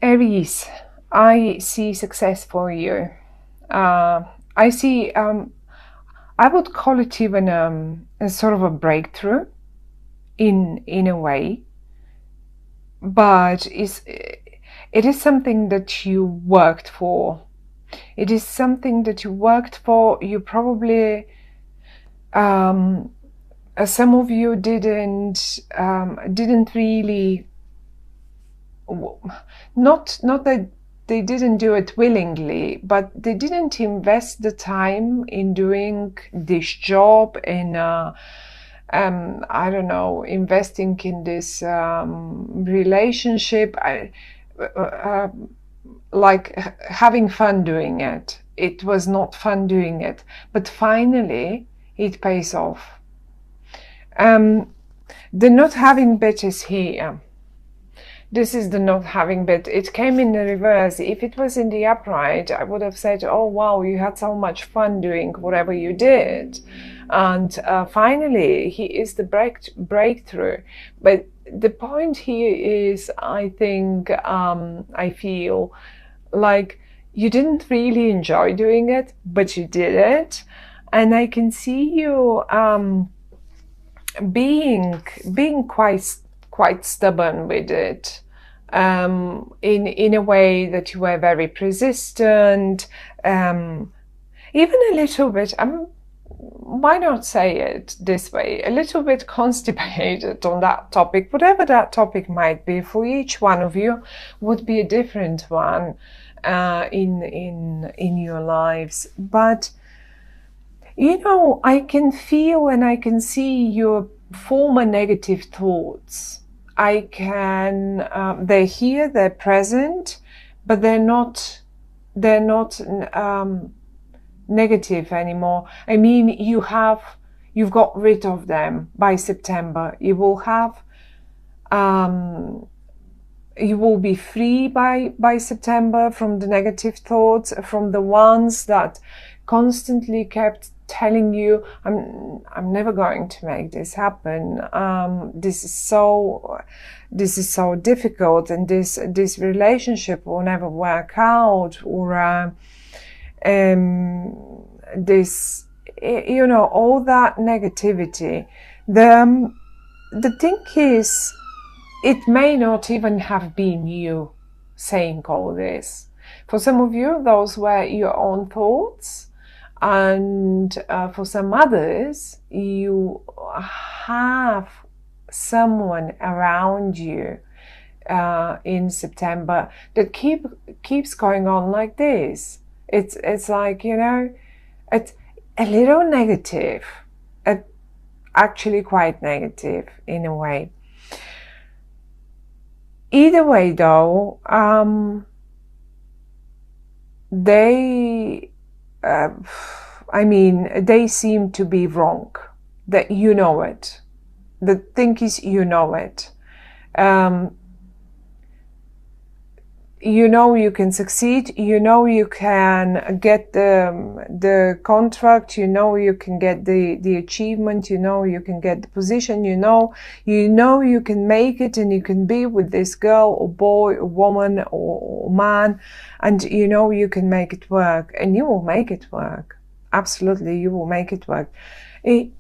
Aries, I see success for you. I see, I would call it even a sort of a breakthrough in a way, but it is something that you worked for. It is something that you worked for. You probably, some of you didn't really, not that they didn't do it willingly, but they didn't invest the time in doing this job, in I don't know, investing in this relationship, like having fun doing it. It was not fun doing it, but finally it pays off. The not having bet is here. This is the not having bet. It came in the reverse. If it was in the upright, I would have said, oh wow, you had so much fun doing whatever you did. And finally, he is the breakthrough. But the point here is, I think, I feel like you didn't really enjoy doing it, but you did it. And I can see you being quite stubborn with it, in a way that you were very persistent, even a little bit, why not say it this way, a little bit constipated on that topic, whatever that topic might be. For each one of you would be a different one in your lives. But you know, I can feel and I can see your former negative thoughts. I can, they're here, they're present, but they're not negative anymore. I mean, you've got rid of them by September. You will have, you will be free by September from the negative thoughts, from the ones that constantly kept telling you, I'm never going to make this happen. This is so difficult, and this relationship will never work out, or this, you know, all that negativity. The thing is, it may not even have been you saying all this. For some of you, those were your own thoughts. And for some others, you have someone around you in September that keeps going on like this. It's like, you know, it's a little negative, actually quite negative in a way. Either way, though, I mean, they seem to be wrong. That you know it. The thing is, you know it. You know you can succeed. You know you can get the contract. You know you can get the achievement. You know you can get the position. You know you can make it, and you can be with this girl or boy or woman or man, and you know you can make it work, and you will make it work. Absolutely, you will make it work. I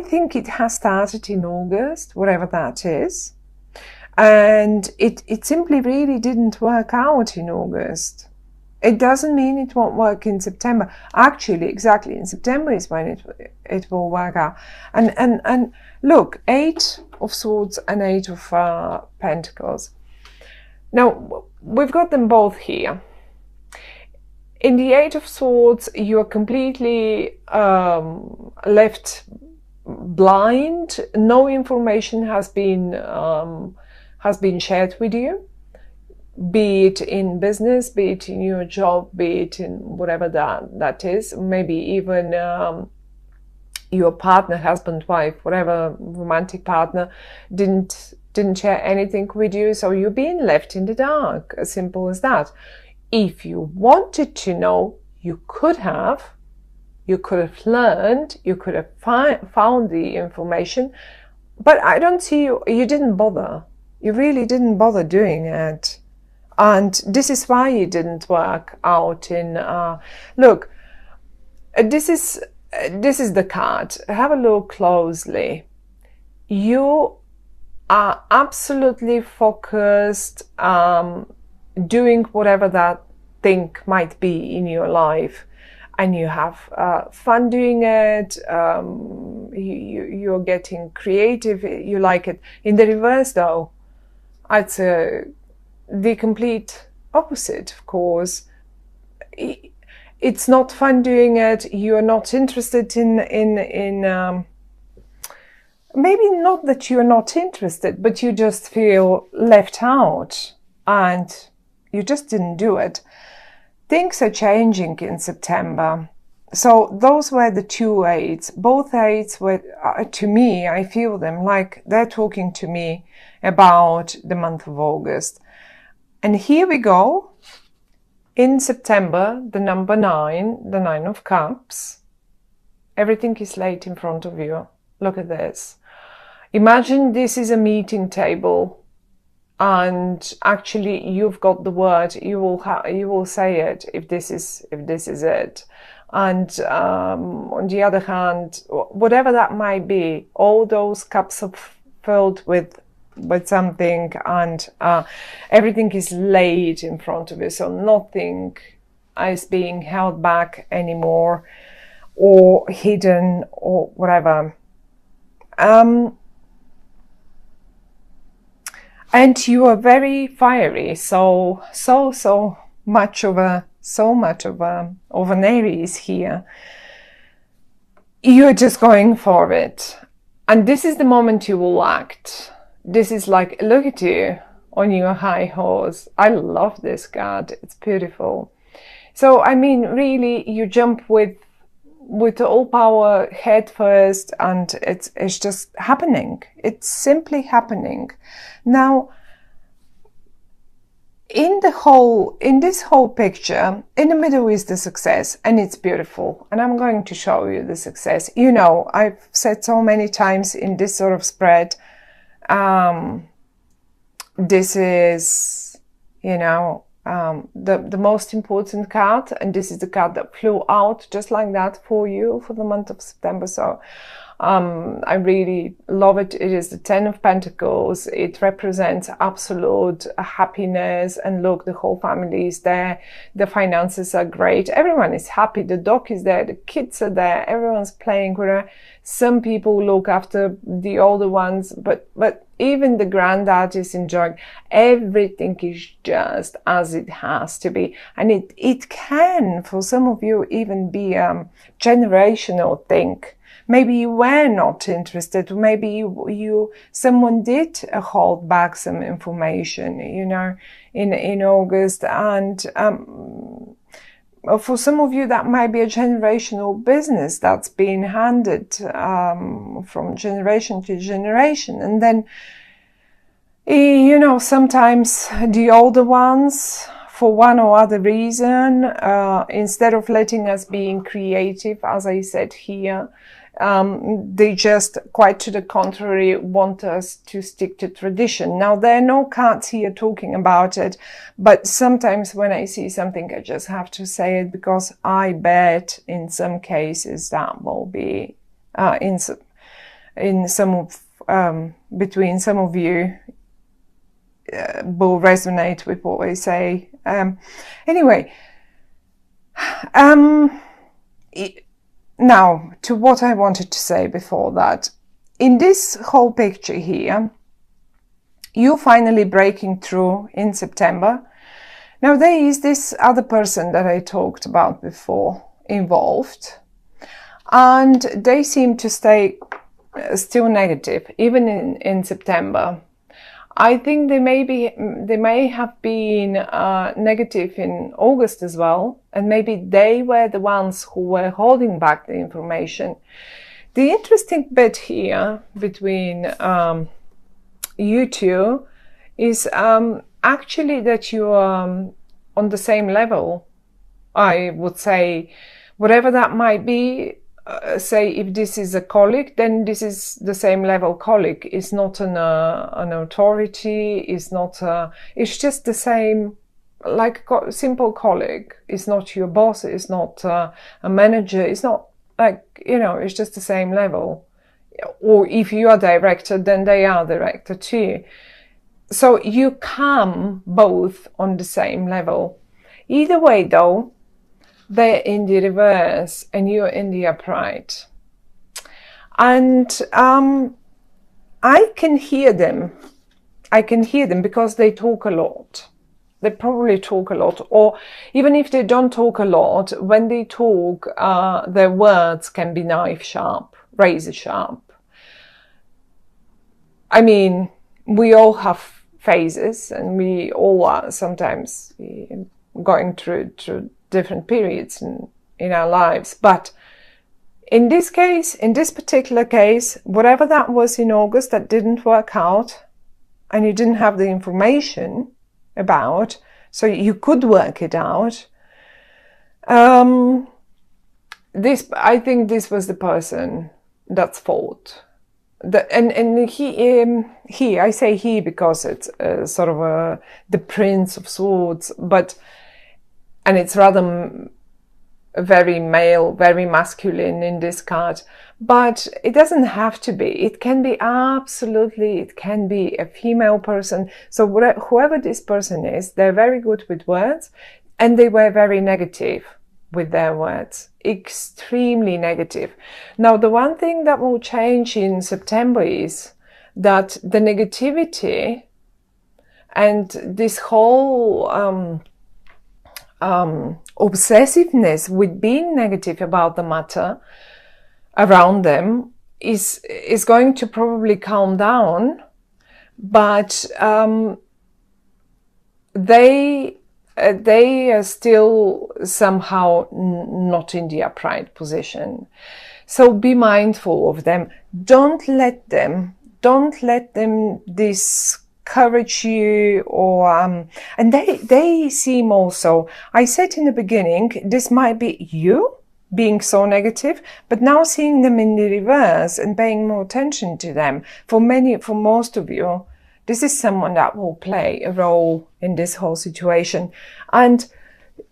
think it has started in August, whatever that is. And it simply really didn't work out in August. It doesn't mean it won't work in September. Actually, exactly in September is when it will work out. And look, 8 of Swords and 8 of Pentacles. Now, we've got them both here. In the 8 of Swords, you are completely left blind. No information has been shared with you, be it in business, be it in your job, be it in whatever that is. Maybe even your partner, husband, wife, whatever romantic partner didn't share anything with you, so you're being left in the dark. As simple as that. If you wanted to know, you could have learned, you could have found the information, but I don't see you didn't bother. You really didn't bother doing it. And this is why it didn't work out in, look, this is the card. Have a look closely. You are absolutely focused, doing whatever that thing might be in your life, and you have fun doing it. You're getting creative. You like it. In the reverse, though, it's the complete opposite, of course. It's not fun doing it. You're not interested in maybe not that you're not interested, but you just feel left out and you just didn't do it. Things are changing in September. So those were the two eights. Both eights were, to me, I feel them like they're talking to me about the month of August. And here we go. In September, the number 9, the 9 of Cups. Everything is laid in front of you. Look at this. Imagine this is a meeting table, and actually you've got the word. You will say it if this is it. And on the other hand, whatever that might be, all those cups are filled with something, and everything is laid in front of you. So nothing is being held back anymore, or hidden, or whatever. And you are very fiery, so much of an Aries here. You're just going for it, and this is the moment you will act. This is like, look at you on your high horse. I love this card. It's beautiful. So I mean, really, you jump with all power head first, and it's just happening. It's simply happening. Now, in this whole picture, in the middle is the success, and it's beautiful. And I'm going to show you the success. You know, I've said so many times in this sort of spread, this is, you know, the most important card, and this is the card that flew out just like that for you for the month of September. So I really love it. It is the 10 of Pentacles. It represents absolute happiness, and look, the whole family is there. The finances are great. Everyone is happy. The dog is there. The kids are there. Everyone's playing with her. Some people look after the older ones, but even the granddad is enjoying. Everything is just as it has to be. And it can, for some of you, even be a generational thing. Maybe you were not interested. Maybe someone did hold back some information, you know, in August. And for some of you, that might be a generational business that's being handed from generation to generation. And then, you know, sometimes the older ones, for one or other reason, instead of letting us being creative, as I said here, they just, quite to the contrary, want us to stick to tradition. Now, there are no cards here talking about it, but sometimes when I see something, I just have to say it, because I bet in some cases that will be in some of between some of you will resonate with what I say. Anyway, now, to what I wanted to say before that. In this whole picture here, you're finally breaking through in September. Now, there is this other person that I talked about before involved, and they seem to stay still negative, even in September. I think they may have been negative in August as well, and maybe they were the ones who were holding back the information. The interesting bit here between you two is actually that you are on the same level. I would say, whatever that might be. Say if this is a colleague, then this is the same level colleague. It's not an authority. It's not. It's just the same like a simple colleague. It's not your boss, it's not a manager, it's not like, you know, it's just the same level. Or if you are director, then they are director too. So you come both on the same level. Either way though, they're in the reverse and you're in the upright. And I can hear them. I can hear them because they talk a lot. They probably talk a lot. Or even if they don't talk a lot, when they talk, their words can be knife sharp, razor sharp. I mean, we all have phases and we all are sometimes going through different periods in our lives. But in this case, in this particular case, whatever that was in August that didn't work out and you didn't have the information about, so you could work it out. I think this was the person that's fault. And he, I say he because it's sort of the Prince of Swords, and it's rather very male, very masculine in this card, but it doesn't have to be. It can be absolutely, it can be a female person. So whoever this person is, they're very good with words and they were very negative with their words, extremely negative. Now, the one thing that will change in September is that the negativity and this whole obsessiveness with being negative about the matter around them is going to probably calm down, but they are still somehow not in the upright position. So be mindful of them. Don't let them discourage you, or and they seem also, I said in the beginning, this might be you being so negative, but now seeing them in the reverse and paying more attention to them, for most of you, this is someone that will play a role in this whole situation. And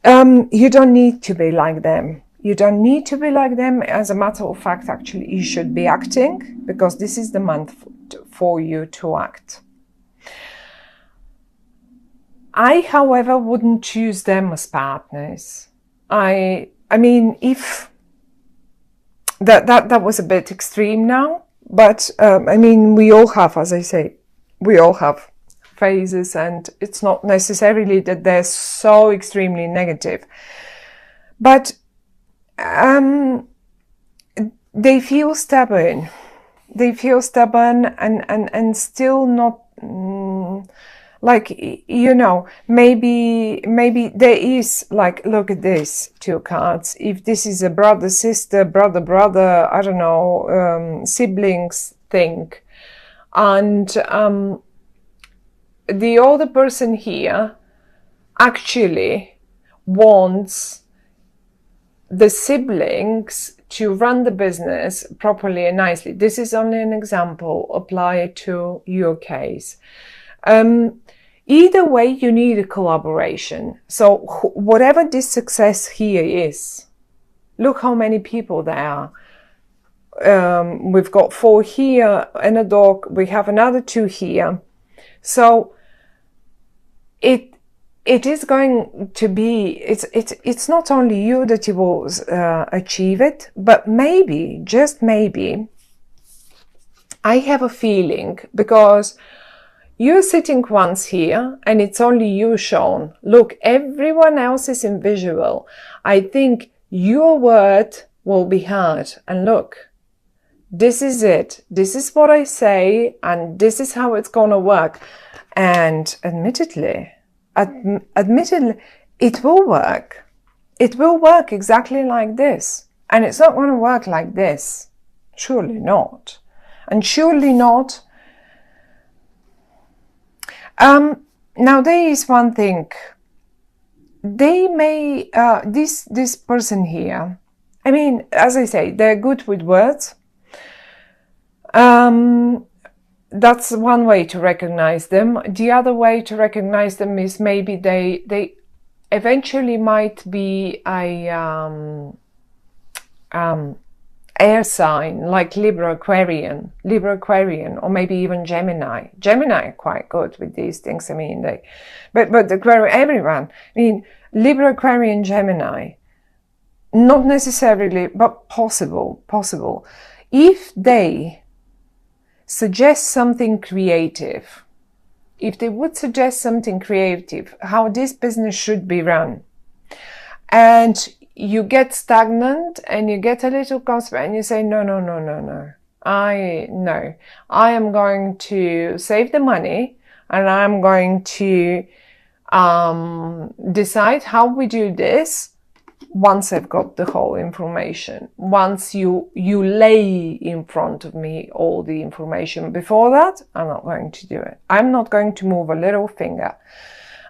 you don't need to be like them. You don't need to be like them. As a matter of fact, actually, you should be acting, because this is the month for you to act. I, however, wouldn't choose them as partners. I mean, if that was a bit extreme now, but I mean, we all have, as I say, we all have phases, and it's not necessarily that they're so extremely negative, but they feel stubborn. They feel stubborn and still not, like, you know, maybe there is, like, look at this, 2 cards. If this is a brother, sister, brother, I don't know, siblings thing. And the other person here actually wants the siblings to run the business properly and nicely. This is only an example. Apply it to your case. Either way, you need a collaboration. So whatever this success here is, look how many people there are. We've got 4 here and a dog. We have another 2 here. So it is going to be, it's not only you that you will achieve it, but maybe, just maybe, I have a feeling, because you're sitting once here and it's only you shown. Look, everyone else is invisible. I think your word will be heard. And look, this is it. This is what I say, and this is how it's going to work. And admittedly, it will work. It will work exactly like this. And it's not going to work like this. Surely not. And surely not. Now there is one thing. They may, this person here, I mean, as I say, they're good with words. That's one way to recognize them. The other way to recognize them is maybe they eventually might be a air sign like Libra Aquarian, or maybe even Gemini. Gemini are quite good with these things. I mean, but everyone. I mean, Libra, Aquarian, Gemini, not necessarily, but possible. If they suggest something creative, if they would suggest something creative, how this business should be run, and you get stagnant and you get a little constipated and you say, no. I am going to save the money and I'm going to decide how we do this once I've got the whole information. Once you lay in front of me all the information. Before that, I'm not going to do it. I'm not going to move a little finger.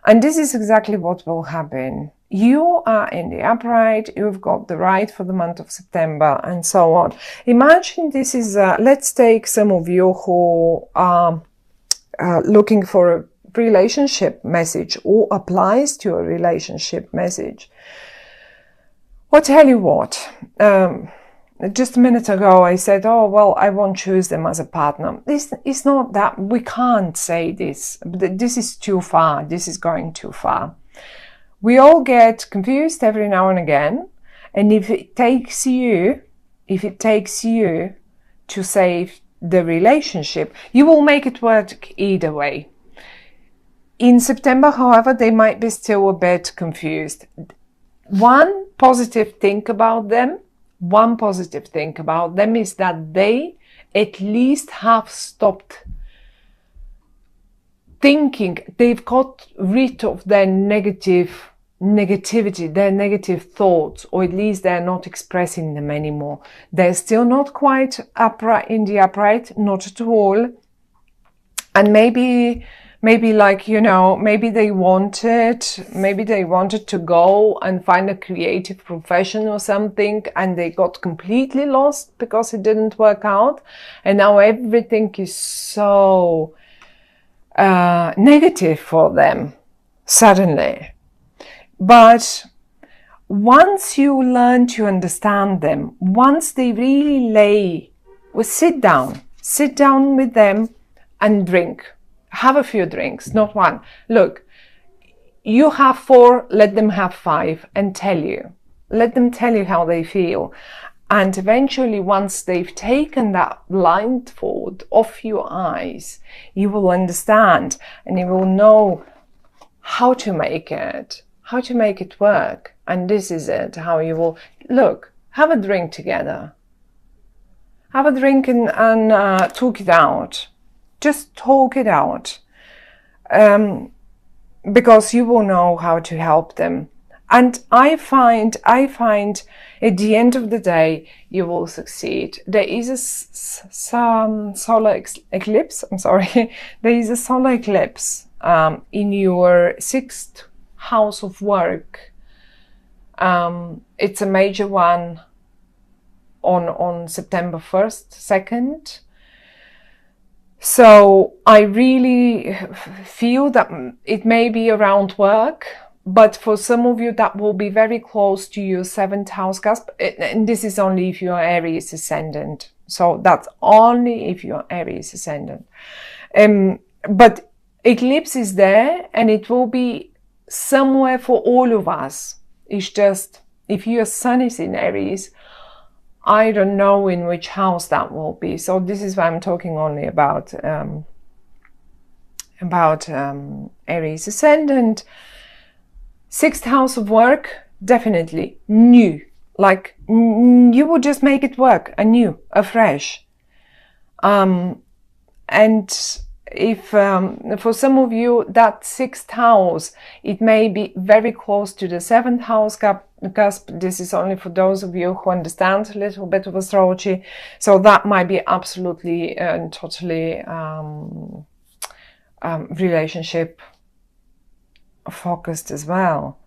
And this is exactly what will happen. You are in the upright, you've got the right for the month of September, and so on. Imagine this is, let's take some of you who are looking for a relationship message or applies to a relationship message. Well, tell you what, just a minute ago I said, oh, well, I won't choose them as a partner. This is not that, we can't say this. This is too far, this is going too far. We all get confused every now and again, and if it takes you to save the relationship, you will make it work either way. In September, however, they might be still a bit confused. One positive thing about them is that they at least have stopped thinking. They've got rid of their negativity, their negative thoughts, or at least they're not expressing them anymore. They're still not quite upright in the upright, not at all. And maybe like, you know, maybe they wanted to go and find a creative profession or something, and they got completely lost because it didn't work out. And now everything is so negative for them suddenly. But once you learn to understand them, once they really sit down with them and drink. Have a few drinks, not one. Look, you have 4, let them have 5 and tell you. Let them tell you how they feel. And eventually, once they've taken that blindfold off your eyes, you will understand and you will know how to make it work. And this is it, how you will, look, have a drink together. Have a drink and talk it out. Just talk it out. Because you will know how to help them. And I find at the end of the day, you will succeed. There is a solar eclipse, there is a solar eclipse in your 6th house of work. It's a major one on September 1st, 2nd. So I really feel that it may be around work, but for some of you that will be very close to your 7th house cusp. And this is only if you are Aries ascendant. So that's only if you are Aries ascendant. But eclipse is there and it will be somewhere for all of us. It's just, if your sun is in Aries, I don't know in which house that will be. So this is why I'm talking only about Aries ascendant. 6th house of work, definitely new. Like you will just make it work anew, afresh. And if for some of you that 6th house, it may be very close to the 7th house cusp. This is only for those of you who understand a little bit of astrology. So that might be absolutely and totally relationship focused as well.